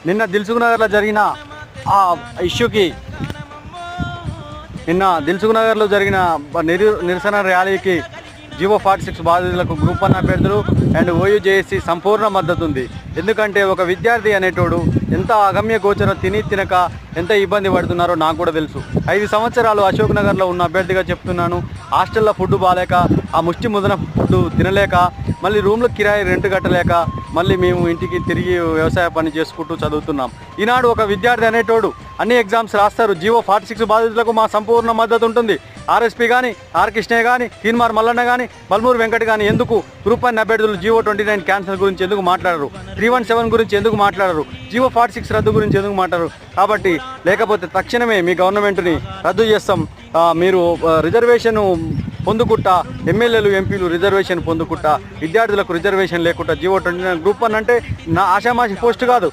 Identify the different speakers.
Speaker 1: నిన్న దిల్సుఖ్నగర్లో జరిగిన ఆ ఇష్యూకి దిల్సుఖ్నగర్లో జరిగిన నిరసన ర్యాలీకి జీవో 46 బాధితులకు గ్రూప్ 1 అభ్యర్థులు అండ్ ఓయూజేఏసీ సంపూర్ణ మద్దతు ఉంది. ఎందుకంటే ఒక విద్యార్థి అనేటోడు ఎంత అగమ్య గోచరం తినక ఎంత ఇబ్బంది పడుతున్నారో నాకు కూడా తెలుసు. 5 సంవత్సరాలు అశోక్ నగర్లో ఉన్న అభ్యర్థిగా చెప్తున్నాను. హాస్టల్లో ఫుడ్ బాగాలేక, ఆ ముష్టి ముదన ఫుడ్ తినలేక, మళ్ళీ రూమ్లో కిరాయి రెంట్ కట్టలేక, మళ్ళీ మేము ఇంటికి తిరిగి వ్యవసాయ పని చేసుకుంటూ చదువుతున్నాం. ఈనాడు ఒక విద్యార్థి అనేటోడు అన్ని ఎగ్జామ్స్ రాస్తారు. జీవో 46 బాధితులకు మా సంపూర్ణ మద్దతు ఉంటుంది. ఆర్ఎస్పీ కానీ, ఆర్ కృష్ణయ్య కానీ, తీన్మార్ మల్లన్న కానీ, బల్మూరు వెంకట్ కానీ ఎందుకు గ్రూప్ 1 అభ్యర్థులు జీవో 29 క్యాన్సల్ గురించి ఎందుకు మాట్లాడరు? 317 గురించి ఎందుకు మాట్లాడరు? జీవో 46 రద్దు గురించి ఎందుకు మాట్లాడరు? కాబట్టి లేకపోతే తక్షణమే మీ గవర్నమెంట్ని రద్దు చేస్తాం. మీరు రిజర్వేషన్ పొందుకుంటా, ఎమ్మెల్యేలు ఎంపీలు రిజర్వేషన్ పొందుకుంటా, విద్యార్థులకు రిజర్వేషన్ లేకుండా జీవో 29 గ్రూప్ 1 అంటే నా ఆషామాషి పోస్ట్ కాదు.